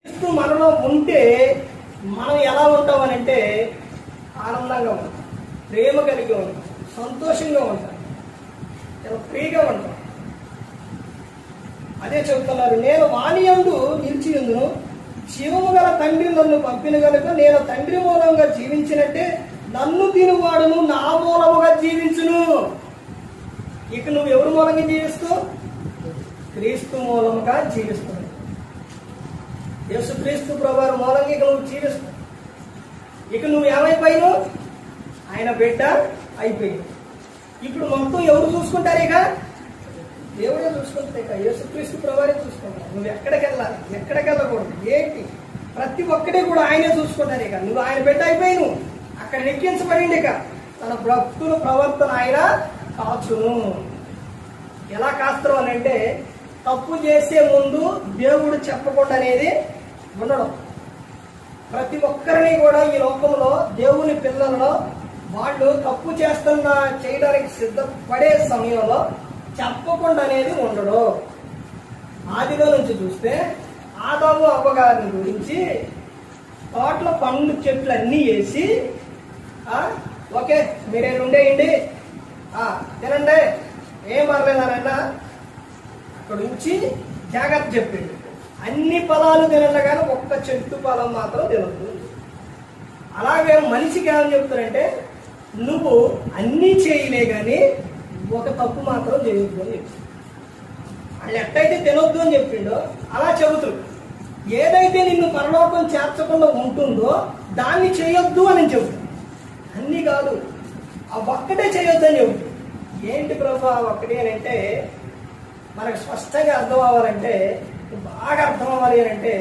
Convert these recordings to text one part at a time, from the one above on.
క్రీస్తు మనలో ఉంటే మనం ఎలా ఉంటామనంటే ఆనందంగా ఉంటాం, ప్రేమ కలిగి ఉంటాం, సంతోషంగా ఉంటాం, చాలా ఫ్రీగా ఉంటాం. అదే చెబుతున్నారు, నేను వాణియందు నిలిచి ఉందును, జీవము గల తండ్రి నన్ను పంపిన కనుక నేను తండ్రి మూలంగా జీవించినట్టే నన్ను తినువాడును నా మూలముగా జీవించును. ఇక నువ్వు ఎవరి మూలంగా జీవిస్తావు? క్రీస్తు మూలముగా జీవిస్తావు. యేసుక్రీస్తు ప్రభువారి మూలంగా ఇక నువ్వు జీవిస్తావు. ఇక నువ్వు ఏమైపోయినావు? ఆయన బిడ్డ అయిపోయింది. ఇప్పుడు మొత్తం ఎవరు చూసుకుంటారు? ఇక దేవుడే చూసుకుంటే ఇక యేసుక్రీస్తు ప్రభువారే చూసుకుంటారు. నువ్వు ఎక్కడికి వెళ్ళాలి, ఎక్కడికి వెళ్ళకూడదు, ఏంటి ప్రతి ఒక్కటి కూడా ఆయనే చూసుకుంటారు. ఇక నువ్వు ఆయన బిడ్డ అయిపోయిను, అక్కడ నెక్కించబడింది. ఇక తన భక్తుల ప్రవర్తన ఆయన కాచును. ఎలా కాస్తారు అని అంటే, తప్పు చేసే ముందు దేవుడు చెప్పకుండా అనేది ఉండడం. ప్రతి ఒక్కరిని కూడా ఈ లోకంలో దేవుని పిల్లలలో వాళ్ళు తప్పు చేయడానికి సిద్ధపడే సమయంలో చెప్పకుండా అనేది ఉండడు. ఆదిలో నుంచి చూస్తే ఆదాము అవ్వగారిని గురించి తోటలో పండ్ల చెట్లు అన్నీ వేసి, ఓకే మీరే ఉండేయండి, తినండి, ఏం పర్లేదనన్నా అక్కడ ఉంచి జాగ్రత్త చెప్పిండు. అన్ని ఫలాలు తినట్లే కానీ ఒక్క చెట్టు ఫలం మాత్రం తినద్దు. అలాగే మనిషికి ఏమని చెప్తారంటే, నువ్వు అన్నీ చేయలే కానీ ఒక తప్పు మాత్రం చేయొద్దు అని చెప్తారు. వాళ్ళు ఎట్టయితే తినొద్దు అని చెప్పిండో అలా చెబుతారు. ఏదైతే నిన్ను పరలోకం చేర్చకుండా ఉంటుందో దాన్ని చేయొద్దు అని చెబుతారు. అన్నీ కాదు, ఆ ఒక్కటే చేయొద్దు అని చెబుతారు. ఏంటి ప్రభు ఆ ఒక్కటి అని అంటే, మనకు స్పష్టంగా అర్థం అవ్వాలంటే, బాగా అర్థం అవ్వాలి అని అంటే,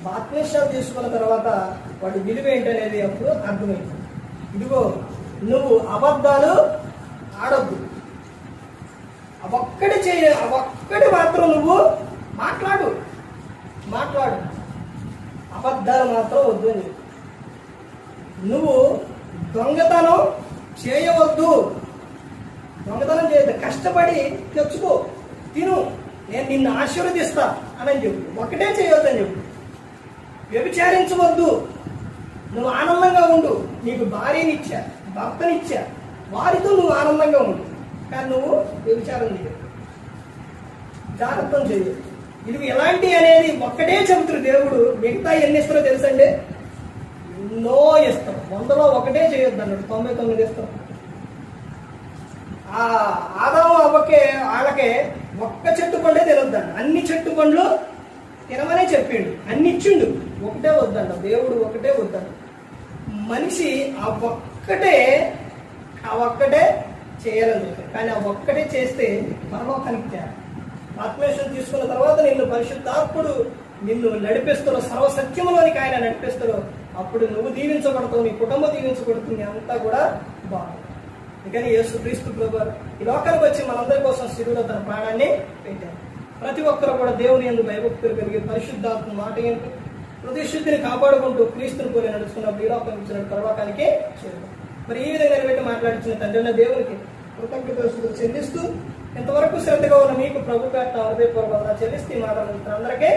బాప్తిస్మం తీసుకున్న తర్వాత వాటి విలువ ఏంటనేది అప్పుడు అర్థమైంది. ఇదిగో నువ్వు అబద్ధాలు ఆడొద్దు, ఒక్కటి మాత్రం నువ్వు మాట్లాడు, అబద్ధాలు మాత్రం వద్దు అని. నువ్వు దొంగతనం చేయవద్దు, దొంగతనం చేయద్దు, కష్టపడి తెచ్చుకో, తిను, నేను నిన్ను ఆశీర్వదిస్తా అని చెప్పు. ఒకటే చేయొద్దు అని చెప్పు. వ్యభిచారించవద్దు, నువ్వు ఆనందంగా ఉండు, నీకు భార్యనిచ్చా, భర్తనిచ్చా, వారితో నువ్వు ఆనందంగా ఉండు, కానీ నువ్వు వ్యభిచారం చేయదు, జాగ్రత్తం చేయదు. ఇది ఎలాంటి అనేది ఒక్కటే చెబుతారు దేవుడు. మిగతా ఎన్ని ఇస్తారో తెలుసండి? ఎన్నో ఇస్తాం. 100లో ఒకటే చేయొద్దు అన్నాడు, 99 ఇస్తాం. ఆదాము అవ్వకే వాళ్ళకే ఒక్క చెట్టు పండే తినొద్దండి, అన్ని చెట్టు పండ్లు తినమనే చెప్పిండు, అన్ని ఇచ్చిండు, ఒకటే వద్దంట దేవుడు, ఒకటే వద్దంట. మనిషి ఆ ఒక్కటే చేయాలని చెప్పారు. కానీ ఆ ఒక్కటే చేస్తే పరలోకానికి చేయాలి. ఆత్మేశ్వరం తీసుకున్న తర్వాత నిన్ను పరిశుద్ధాత్ముడు నిన్ను నడిపిస్తాడు, సర్వసత్యంలోనికి ఆయన నడిపిస్తాడు. అప్పుడు నువ్వు దీవించబడతావు, నీ కుటుంబం దీవించబడుతుంది, అంతా కూడా బాగుంది. అందుకని యేసుక్రీస్తు ప్రభువు ఈ లోకానికి వచ్చి మనందరి కోసం శిలువలో తన ప్రాణాన్ని పెట్టారు. ప్రతి ఒక్కరు కూడా దేవుని యందు భయభక్తులు కలిగి పరిశుద్ధాత్మ మాట ఏంటి హృదయశుద్ధిని కాపాడుకుంటూ క్రీస్తుని పోలి నడుచుకున్నప్పుడు ఈ లోకం ఇచ్చిన పరలోకానికి చేరుతాం. మరి ఈ విధంగా నిలబెట్టి మాట్లాడించిన తండ్రి దేవునికి కృతజ్ఞతలు చెల్లిస్తూ ఇంతవరకు శ్రద్ధగా ఉన్న మీకు ప్రభు పేట హృదయపూర్వకంగా చెల్లిస్తూ ఈ మాటలు అందరికీ